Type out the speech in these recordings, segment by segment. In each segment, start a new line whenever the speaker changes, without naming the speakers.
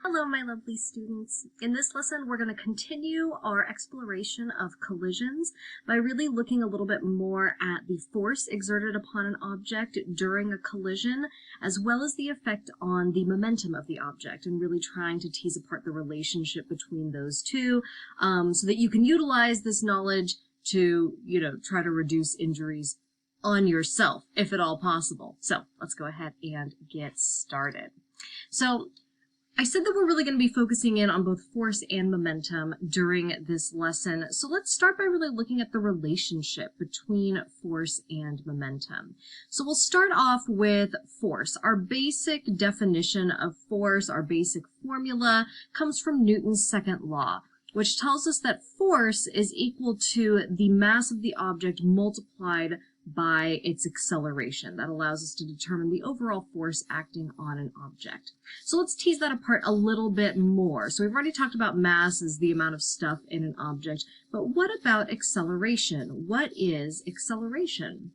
Hello, my lovely students. In this lesson, we're going to continue our exploration of collisions by really looking a little bit more at the force exerted upon an object during a collision, as well as the effect on the momentum of the object, and really trying to tease apart the relationship between those two so that you can utilize this knowledge to, try to reduce injuries on yourself, if at all possible. So let's go ahead and get started. So I said that we're really going to be focusing in on both force and momentum during this lesson. So let's start by really looking at the relationship between force and momentum. So we'll start off with force. Our basic definition of force, our basic formula, comes from Newton's second law, which tells us that force is equal to the mass of the object multiplied by its acceleration. That allows us to determine the overall force acting on an object. So let's tease that apart a little bit more. So we've already talked about mass as the amount of stuff in an object, but what about acceleration? What is acceleration?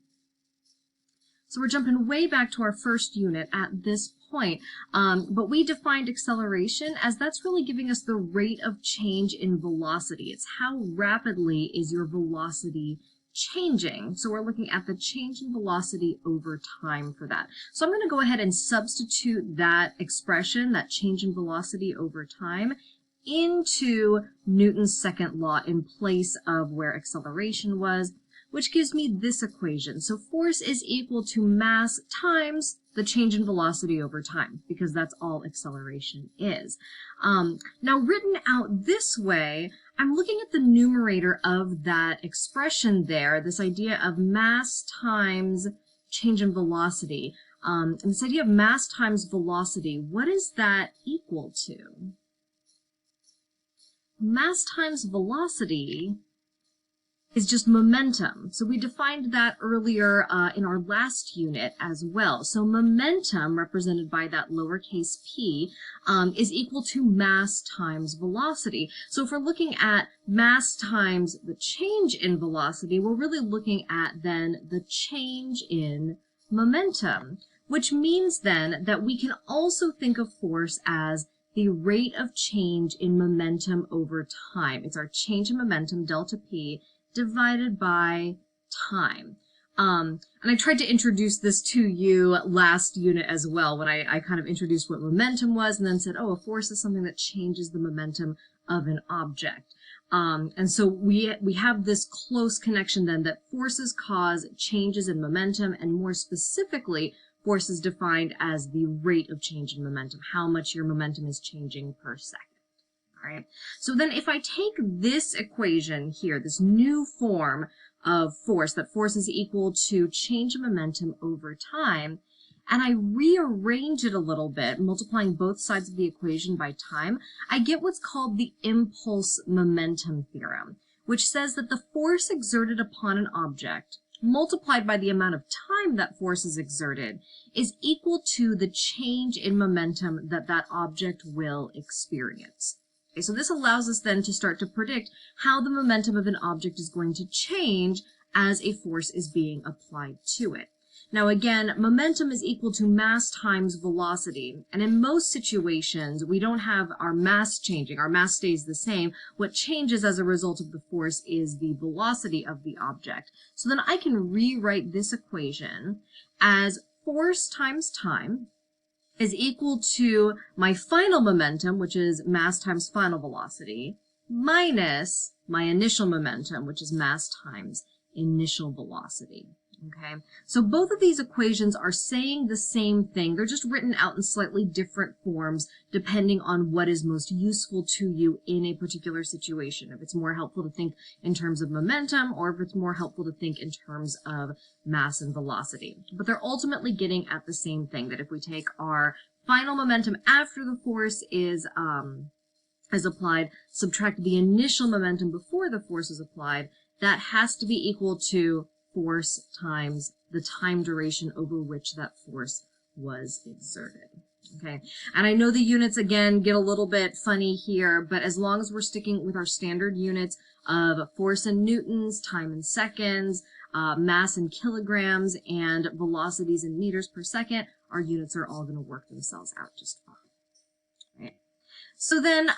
So we're jumping way back to our first unit at this point, but we defined acceleration as that's really giving us the rate of change in velocity. It's how rapidly is your velocity changing. So we're looking at the change in velocity over time for that. So I'm going to go ahead and substitute that expression, that change in velocity over time, into Newton's second law in place of where acceleration was, which gives me this equation. So force is equal to mass times the change in velocity over time, because that's all acceleration is. Now written out this way, I'm looking at the numerator of that expression there, this idea of mass times change in velocity. And this idea of mass times velocity, what is that equal to? Mass times velocity is just momentum. So we defined that earlier in our last unit as well. So momentum, represented by that lowercase p, is equal to mass times velocity. So if we're looking at mass times the change in velocity, we're really looking at then the change in momentum, which means then that we can also think of force as the rate of change in momentum over time. It's our change in momentum, delta p, divided by time. And I tried to introduce this to you last unit as well, when I kind of introduced what momentum was and then said, oh, a force is something that changes the momentum of an object. And so we have this close connection then that forces cause changes in momentum, and more specifically, force is defined as the rate of change in momentum, how much your momentum is changing per second. All right. So then if I take this equation here, this new form of force, that force is equal to change in momentum over time, and I rearrange it a little bit, multiplying both sides of the equation by time, I get what's called the impulse momentum theorem, which says that the force exerted upon an object multiplied by the amount of time that force is exerted is equal to the change in momentum that that object will experience. Okay, so this allows us then to start to predict how the momentum of an object is going to change as a force is being applied to it. Now again, momentum is equal to mass times velocity, and in most situations we don't have our mass changing. Our mass stays the same. What changes as a result of the force is the velocity of the object. So then I can rewrite this equation as force times time is equal to my final momentum, which is mass times final velocity, minus my initial momentum, which is mass times initial velocity. Okay, so both of these equations are saying the same thing. They're just written out in slightly different forms depending on what is most useful to you in a particular situation. If it's more helpful to think in terms of momentum, or if it's more helpful to think in terms of mass and velocity. But they're ultimately getting at the same thing, that if we take our final momentum after the force is applied, subtract the initial momentum before the force is applied, that has to be equal to force times the time duration over which that force was exerted. Okay, and I know the units again get a little bit funny here, but as long as we're sticking with our standard units of force in newtons, time in seconds, mass in kilograms, and velocities in meters per second, our units are all going to work themselves out just fine. Right. So then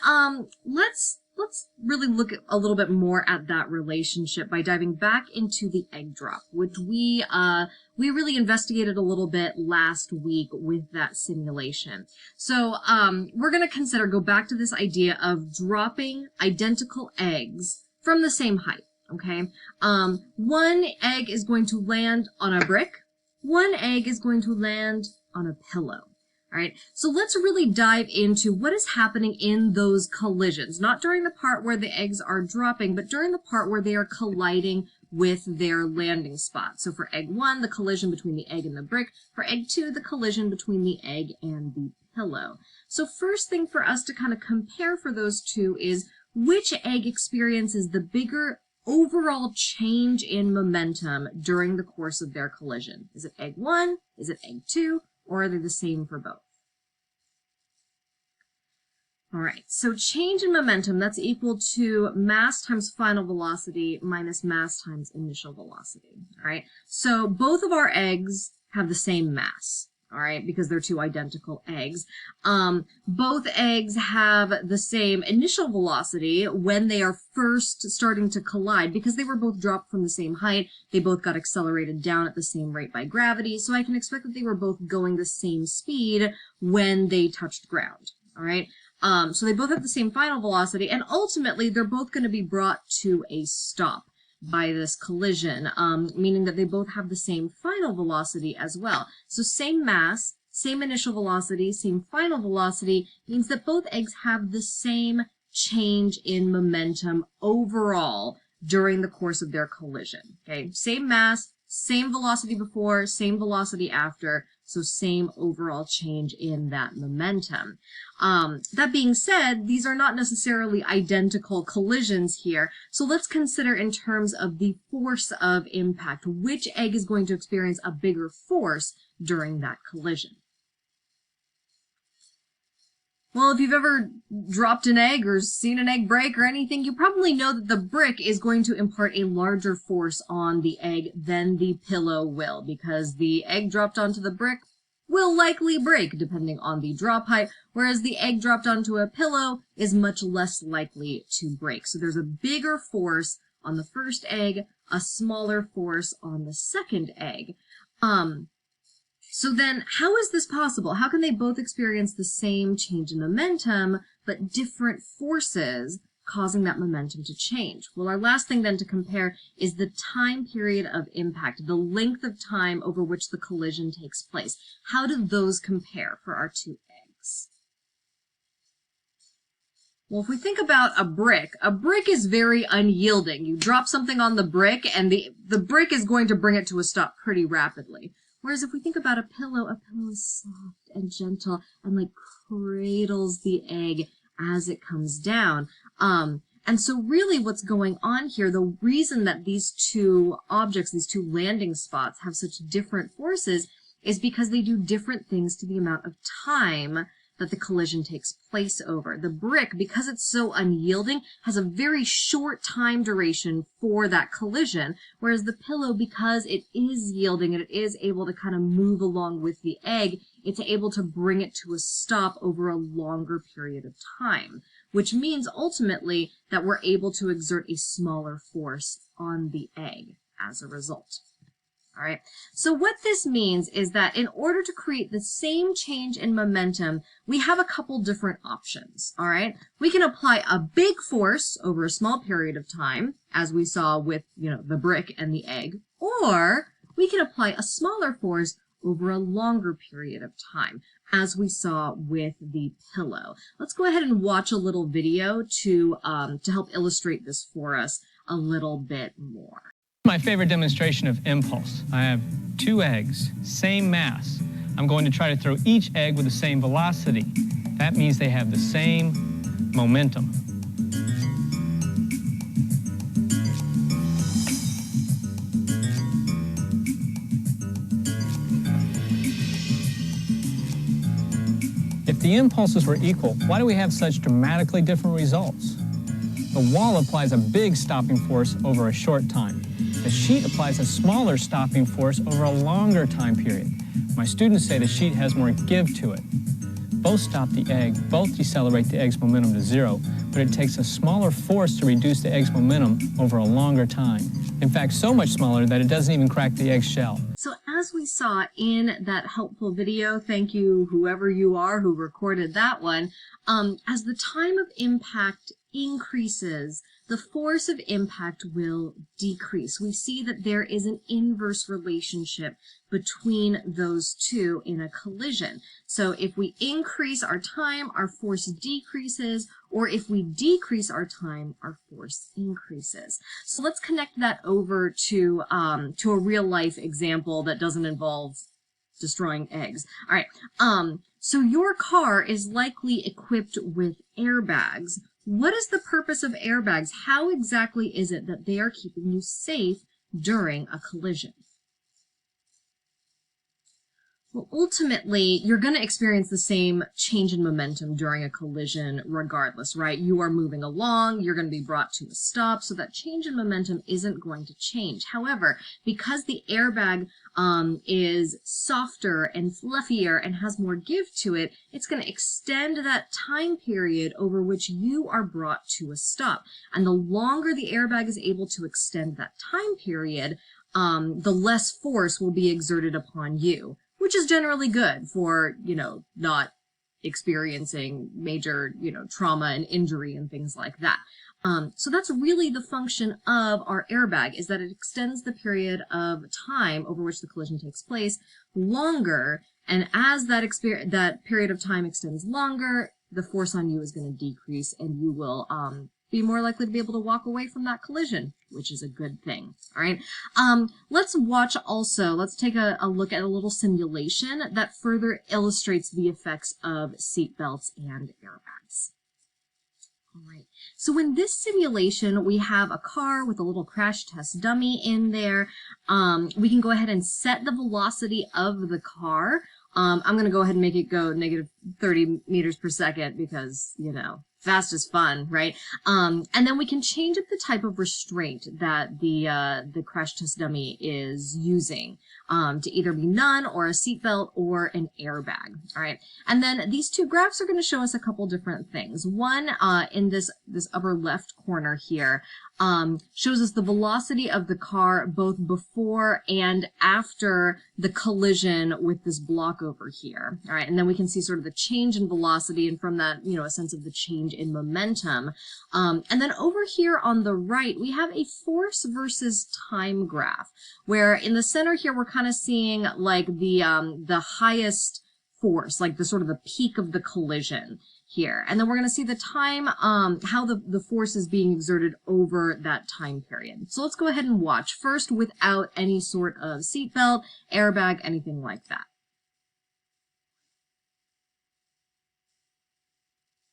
let's really look at a little bit more at that relationship by diving back into the egg drop, which we really investigated a little bit last week with that simulation. So we're going to go back to this idea of dropping identical eggs from the same height. Okay, one egg is going to land on a brick, one egg is going to land on a pillow. All right, so let's really dive into what is happening in those collisions, not during the part where the eggs are dropping, but during the part where they are colliding with their landing spot. So for egg 1, the collision between the egg and the brick. For egg 2, the collision between the egg and the pillow. So first thing for us to kind of compare for those two is which egg experiences the bigger overall change in momentum during the course of their collision. Is it egg 1? Is it egg 2? Or are they the same for both? All right, so change in momentum, that's equal to mass times final velocity minus mass times initial velocity. All right, so both of our eggs have the same mass. All right, because they're two identical eggs. Both eggs have the same initial velocity when they are first starting to collide because they were both dropped from the same height. They both got accelerated down at the same rate by gravity. So I can expect that they were both going the same speed when they touched ground. All right. So they both have the same final velocity, and ultimately they're both going to be brought to a stop by this collision, meaning that they both have the same final velocity as well. So same mass, same initial velocity, same final velocity means that both eggs have the same change in momentum overall during the course of their collision. Okay, same mass, same velocity before, same velocity after, so same overall change in that momentum. That being said, these are not necessarily identical collisions here, so let's consider in terms of the force of impact. Which egg is going to experience a bigger force during that collision? Well, if you've ever dropped an egg or seen an egg break or anything, you probably know that the brick is going to impart a larger force on the egg than the pillow will, because the egg dropped onto the brick will likely break depending on the drop height, whereas the egg dropped onto a pillow is much less likely to break. So there's a bigger force on the first egg, a smaller force on the second egg. So then how is this possible? How can they both experience the same change in momentum, but different forces causing that momentum to change? Well, our last thing then to compare is the time period of impact, the length of time over which the collision takes place. How do those compare for our two eggs? Well, if we think about a brick is very unyielding. You drop something on the brick and the brick is going to bring it to a stop pretty rapidly. Whereas if we think about a pillow is soft and gentle and like cradles the egg as it comes down. And so really what's going on here, the reason that these two objects, these two landing spots have such different forces is because they do different things to the amount of time that the collision takes place over. The brick, because it's so unyielding, has a very short time duration for that collision, whereas the pillow, because it is yielding and it is able to kind of move along with the egg, it's able to bring it to a stop over a longer period of time, which means ultimately that we're able to exert a smaller force on the egg as a result. All right, so what this means is that in order to create the same change in momentum, we have a couple different options. All right, we can apply a big force over a small period of time, as we saw with, the brick and the egg, or we can apply a smaller force over a longer period of time, as we saw with the pillow. Let's go ahead and watch a little video to help illustrate this for us a little bit more.
My favorite demonstration of impulse. I have two eggs, same mass. I'm going to try to throw each egg with the same velocity. That means they have the same momentum. If the impulses were equal, why do we have such dramatically different results? The wall applies a big stopping force over a short time. The sheet applies a smaller stopping force over a longer time period. My students say the sheet has more give to it. both stop the egg, both decelerate the egg's momentum to zero, but it takes a smaller force to reduce the egg's momentum over a longer time. In fact, so much smaller that it doesn't even crack the egg shell.
So as we saw in that helpful video, thank you whoever you are who recorded that one, as the time of impact increases, the force of impact will decrease. We see that there is an inverse relationship between those two in a collision. So if we increase our time, our force decreases, or if we decrease our time, our force increases. So let's connect that over to a real life example that doesn't involve destroying eggs. All right. So your car is likely equipped with airbags. What is the purpose of airbags? How exactly is it that they are keeping you safe during a collision? Well, ultimately, you're going to experience the same change in momentum during a collision regardless, right? You are moving along, you're going to be brought to a stop, so that change in momentum isn't going to change. However, because the airbag is softer and fluffier and has more give to it, it's going to extend that time period over which you are brought to a stop. And the longer the airbag is able to extend that time period, the less force will be exerted upon you, which is generally good for, not experiencing major, trauma and injury and things like that. So that's really the function of our airbag, is that it extends the period of time over which the collision takes place longer, and as that period of time extends longer, the force on you is going to decrease, and you will be more likely to be able to walk away from that collision, which is a good thing. All right. Let's take a look at a little simulation that further illustrates the effects of seat belts and airbags. All right. So in this simulation, we have a car with a little crash test dummy in there. We can go ahead and set the velocity of the car. I'm going to go ahead and make it go negative 30 meters per second because, fast is fun, right? And then we can change up the type of restraint that the crash test dummy is using, to either be none or a seatbelt or an airbag. All right. And then these two graphs are going to show us a couple different things. One, in this upper left corner here, shows us the velocity of the car both before and after the collision with this block over here. All right. And then we can see sort of the change in velocity, and from that, a sense of the change in momentum. And then over here on the right, we have a force versus time graph, where in the center here, we're kind of seeing like the highest force, like the sort of the peak of the collision here. And then we're going to see the time, how the force is being exerted over that time period. So let's go ahead and watch first without any sort of seatbelt, airbag, anything like that.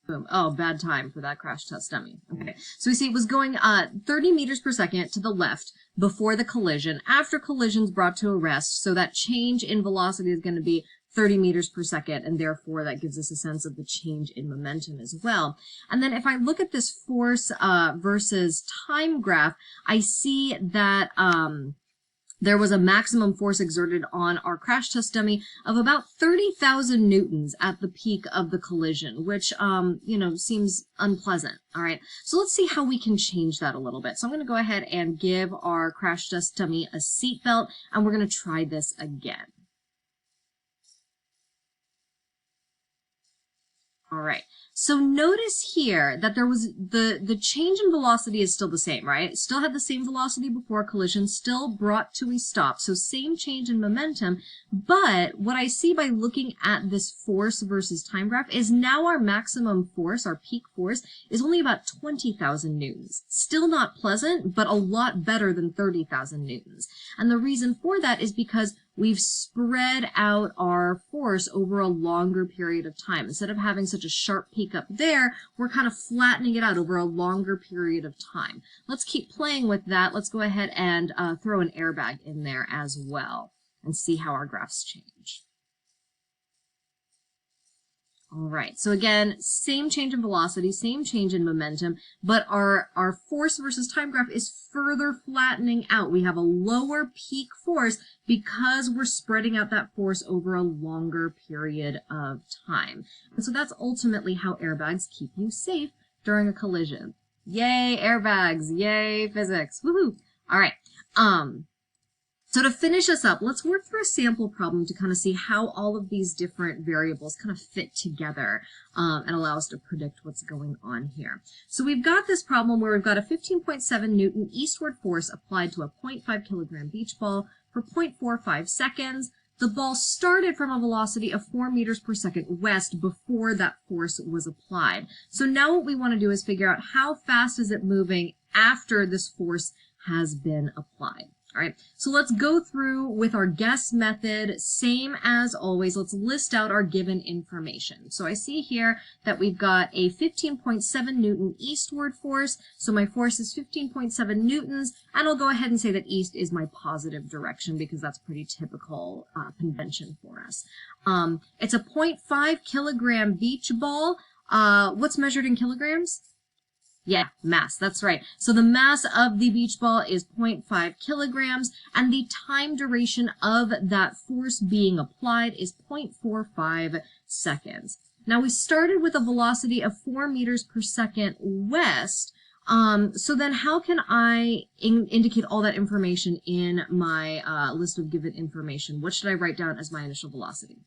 Boom. Oh, bad time for that crash test dummy. Okay. So we see it was going 30 meters per second to the left before the collision. After collision's brought to a rest, so that change in velocity is going to be 30 meters per second, and therefore that gives us a sense of the change in momentum as well. And then if I look at this force versus time graph, I see that there was a maximum force exerted on our crash test dummy of about 30,000 newtons at the peak of the collision, which, seems unpleasant. All right. So let's see how we can change that a little bit. So I'm going to go ahead and give our crash test dummy a seat belt, and we're going to try this again. All right. So notice here that there was the change in velocity is still the same, right? It still had the same velocity before collision, still brought to a stop. So same change in momentum. But what I see by looking at this force versus time graph is now our maximum force, our peak force, is only about 20,000 newtons. Still not pleasant, but a lot better than 30,000 newtons. And the reason for that is because we've spread out our force over a longer period of time. Instead of having such a sharp peak up there, we're kind of flattening it out over a longer period of time. Let's keep playing with that. Let's go ahead and throw an airbag in there as well and see how our graphs change. All right, so again, same change in velocity, same change in momentum, but our force versus time graph is further flattening out. We have a lower peak force because we're spreading out that force over a longer period of time. And so that's ultimately how airbags keep you safe during a collision. Yay, airbags, yay, physics, woohoo. All right, so to finish us up, let's work through a sample problem to kind of see how all of these different variables kind of fit together and allow us to predict what's going on here. So we've got this problem where we've got a 15.7 Newton eastward force applied to a 0.5 kilogram beach ball for 0.45 seconds. The ball started from a velocity of 4 meters per second west before that force was applied. So now what we want to do is figure out how fast is it moving after this force has been applied. All right, so let's go through with our guess method, same as always. Let's list out our given information. So I see here that we've got a 15.7 Newton eastward force. So my force is 15.7 newtons, and I'll go ahead and say that east is my positive direction because that's pretty typical convention for us. It's a 0.5 kilogram beach ball. What's measured in kilograms? Yeah, mass, that's right. So the mass of the beach ball is 0.5 kilograms, and the time duration of that force being applied is 0.45 seconds. Now, we started with a velocity of 4 meters per second west, so then how can I indicate all that information in my list of given information? What should I write down as my initial velocity?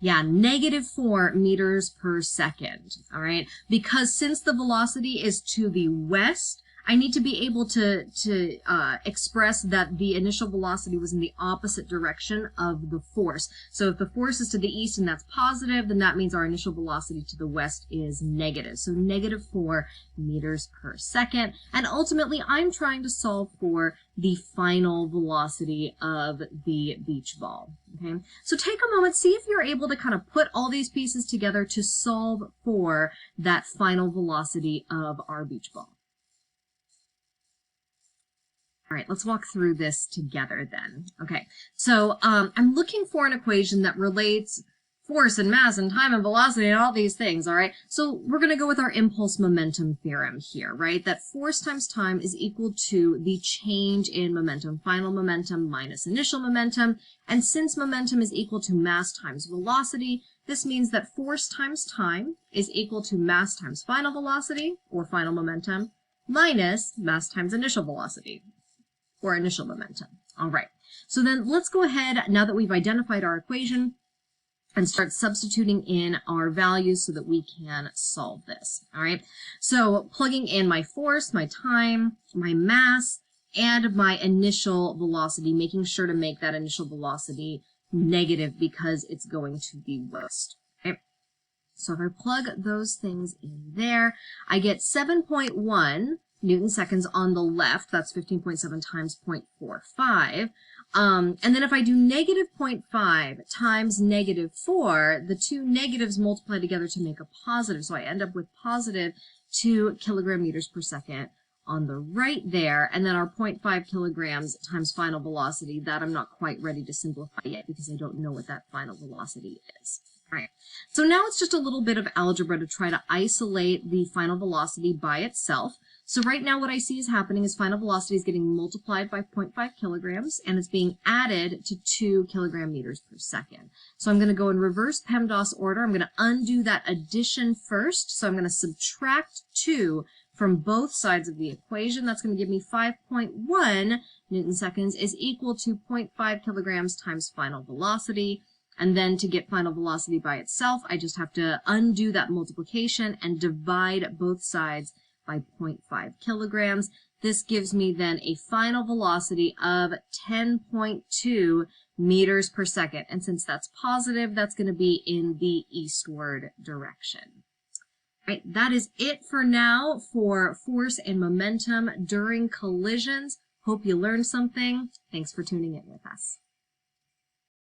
Yeah, -4 meters per second, all right? Because since the velocity is to the west, I need to be able to express that the initial velocity was in the opposite direction of the force. So if the force is to the east and that's positive, then that means our initial velocity to the west is negative. So -4 meters per second. And ultimately, I'm trying to solve for the final velocity of the beach ball. Okay, so take a moment, see if you're able to kind of put all these pieces together to solve for that final velocity of our beach ball. All right, let's walk through this together then. Okay, so I'm looking for an equation that relates force and mass and time and velocity and all these things, all right? So we're going to go with our impulse momentum theorem here, right? That force times time is equal to the change in momentum, final momentum minus initial momentum. And since momentum is equal to mass times velocity, this means that force times time is equal to mass times final velocity, or final momentum, minus mass times initial velocity, or initial momentum. All right, so then let's go ahead, now that we've identified our equation, and start substituting in our values so that we can solve this. All right, so plugging in my force, my time, my mass, and my initial velocity, making sure to make that initial velocity negative because it's going to the west. Okay, so if I plug those things in there, I get 7.1 Newton seconds on the left. That's 15.7 times 0.45. And then if I do -0.5 times -4, the two negatives multiply together to make a positive. So I end up with positive 2 kilogram meters per second on the right there. And then our 0.5 kilograms times final velocity, that I'm not quite ready to simplify yet because I don't know what that final velocity is. All right, so now it's just a little bit of algebra to try to isolate the final velocity by itself. So right now what I see is happening is final velocity is getting multiplied by 0.5 kilograms and it's being added to 2 kilogram meters per second. So I'm going to go in reverse PEMDAS order. I'm going to undo that addition first. So I'm going to subtract 2 from both sides of the equation. That's going to give me 5.1 Newton seconds is equal to 0.5 kilograms times final velocity. And then to get final velocity by itself, I just have to undo that multiplication and divide both sides by 0.5 kilograms. This gives me then a final velocity of 10.2 meters per second. And since that's positive, that's going to be in the eastward direction. All right, that is it for now for force and momentum during collisions. Hope you learned something. Thanks for tuning in with us.